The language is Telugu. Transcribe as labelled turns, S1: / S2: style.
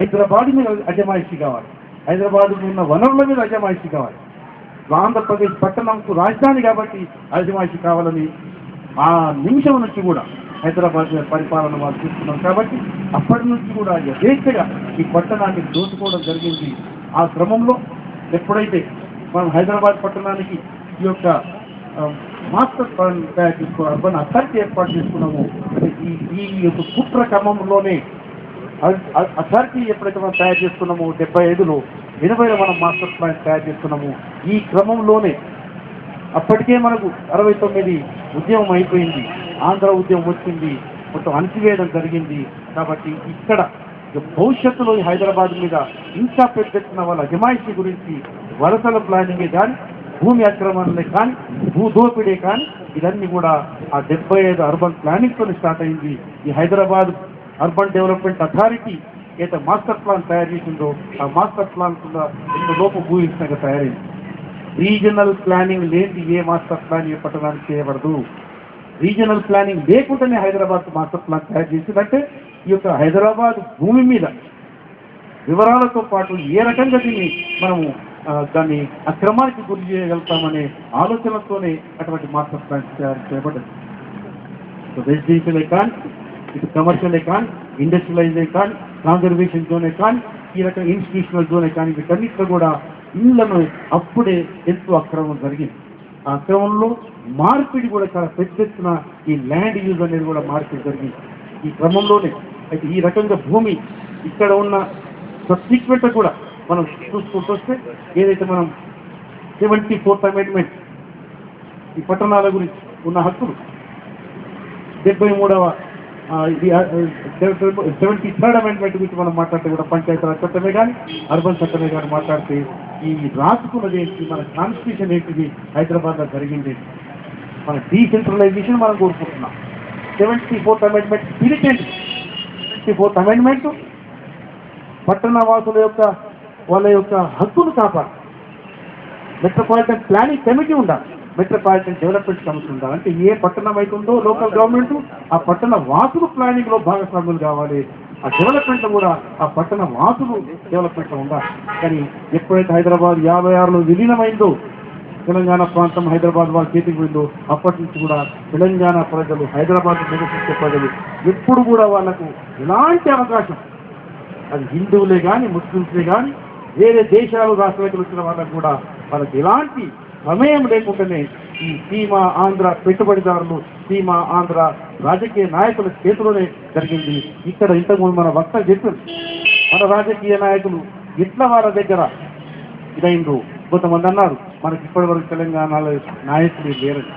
S1: హైదరాబాద్ మీద అజమాయిషీ కావాలి, హైదరాబాద్ ఉన్న వనరుల మీద అజమాయిషీ కావాలి. ఆంధ్రప్రదేశ్ పట్టణంకు రాజధాని కాబట్టి అజమాయిషీ కావాలని ఆ నిమిషం నుంచి కూడా హైదరాబాద్ మీద పరిపాలన వాళ్ళు చూస్తున్నాం. కాబట్టి అప్పటి నుంచి కూడా యథేచ్ఛగా ఈ పట్టణాన్ని దోచుకోవడం జరిగింది. ఆ క్రమంలో ఎప్పుడైతే మనం హైదరాబాద్ పట్టణానికి ఈ యొక్క మాస్టర్ ప్లాన్ తయారు చేసుకో అర్బన్ అథారిటీ ఏర్పాటు చేసుకున్నాము, ఈ యొక్క కుట్ర క్రమంలోనే అథారిటీ ఎప్పుడైతే మనం తయారు చేసుకున్నామో 75లో 80లో మనం మాస్టర్ ప్లాన్ తయారు చేసుకున్నాము. ఈ క్రమంలోనే అప్పటికే మనకు 69 ఉద్యమం అయిపోయింది, ఆంధ్ర ఉద్యమం వచ్చింది, మొత్తం అణచివేయడం జరిగింది. కాబట్టి ఇక్కడ భవిష్యత్తులో ఈ హైదరాబాద్ మీద ఇంకా పెద్ద ఎత్తున వాళ్ళ అజమాయిషీ గురించి వలసల ప్లానింగే కానీ, భూమి ఆక్రమణలే కానీ, భూదోపిడే కానీ ఇవన్నీ కూడా ఆ 75 అర్బన్ ప్లానింగ్తో స్టార్ట్ అయింది. ఈ హైదరాబాద్ అర్బన్ డెవలప్మెంట్ అథారిటీ ఏదైతే మాస్టర్ ప్లాన్ తయారు చేసిందో ఆ మాస్టర్ ప్లాన్ కూడా ఇందు లోపు భూయిష్టంగా తయారైంది. రీజనల్ ప్లానింగ్ లేని ఏ మాస్టర్ ప్లాన్ ఏ పట్టణానికి చేయబడదు. రీజనల్ ప్లానింగ్ లేకుండానే హైదరాబాద్ మాస్టర్ ప్లాన్ తయారు చేసిందంటే ఈ యొక్క హైదరాబాద్ భూమి మీద వివరాలతో పాటు ఏ రకంగా దీన్ని మనము దాన్ని అక్రమానికి గురి చేయగలుగుతామనే ఆలోచనతోనే అటువంటి మాస్టర్ ప్లాన్ తయారు చేయబడ్డది. రెసిడెన్షియలే కానీ, ఇటు కమర్షియలే కానీ, ఇండస్ట్రియలైజే కానీ, కన్జర్వేషన్ జోనే కానీ, ఈ రకంగా ఇన్స్టిట్యూషనల్ జోనే కానీ, వీటన్నిటిలో కూడా ఇళ్లను అప్పుడే ఎంతో అక్రమం జరిగింది. ఆ అక్రమంలో మార్పిడి కూడా చాలా పెద్ద ఎత్తున ఈ ల్యాండ్ యూజ్ అనేది కూడా మార్పిడి జరిగింది. ఈ క్రమంలోనే అయితే ఈ రకంగా భూమి ఇక్కడ ఉన్న సబ్సిక్వెంట్ కూడా మనం చూసుకుంటూ వస్తే ఏదైతే మనం 74th అమెండ్మెంట్ ఈ పట్టణాల గురించి ఉన్న హక్కులు, 73వ 73rd అమెండ్మెంట్ గురించి మనం మాట్లాడితే కూడా పంచాయతీరాజ్ చట్టమే కానీ, అర్బన్ చట్టమే కానీ మాట్లాడితే ఈ రాసుకున్నది ఏంటి, మన కాన్స్టిట్యూషన్ ఏంటిది, హైదరాబాద్లో జరిగింది మన డీసెంట్రలైజేషన్ మనం కోరుకుంటున్నాం. 74th అమెండ్మెంట్ స్పిరిట్ ఏంటి? 74th అమెండ్మెంట్ పట్టణ వాసుల యొక్క వాళ్ళ యొక్క హక్కును కాపాడు. మెట్రోపాలిటన్ ప్లానింగ్ కమిటీ ఉండాలి, మెట్రోపాలిటన్ డెవలప్మెంట్ కమిటీ ఉండాలి. అంటే ఏ పట్టణం అవుతుందో లోకల్ గవర్నమెంట్ ఆ పట్టణ వాసులు ప్లానింగ్లో భాగస్వాములు కావాలి. ఆ డెవలప్మెంట్లో కూడా ఆ పట్టణ వాసులు డెవలప్మెంట్లో ఉండాలి. కానీ ఎప్పుడైతే హైదరాబాద్ 56లో విలీనమైందో, తెలంగాణ ప్రాంతం హైదరాబాద్ వాళ్ళ చేతికి పోయిందో, అప్పటి నుంచి కూడా తెలంగాణ ప్రజలు, హైదరాబాద్ నివసించే ప్రజలు ఎప్పుడు కూడా వాళ్ళకు ఎలాంటి అవకాశం, అది హిందువులే కానీ, ముస్లింస్లే కానీ, వేరే దేశాలు రాష్ట్రాలకు వచ్చిన వాళ్ళకు కూడా వాళ్ళకి ఎలాంటి సమయం లేకుండానే ఈ సీమా ఆంధ్ర పెట్టుబడిదారులు, సీమా ఆంధ్ర రాజకీయ నాయకుల చేతిలోనే జరిగింది. ఇక్కడ ఇంతకుముందు మన వక్త చెప్పారు, మన రాజకీయ నాయకులు ఇట్లా వాళ్ళ దగ్గర ఇదైండ్రు. కొంతమంది అన్నారు మనకి ఇప్పటి వరకు తెలంగాణలో నాయకులు లేరని.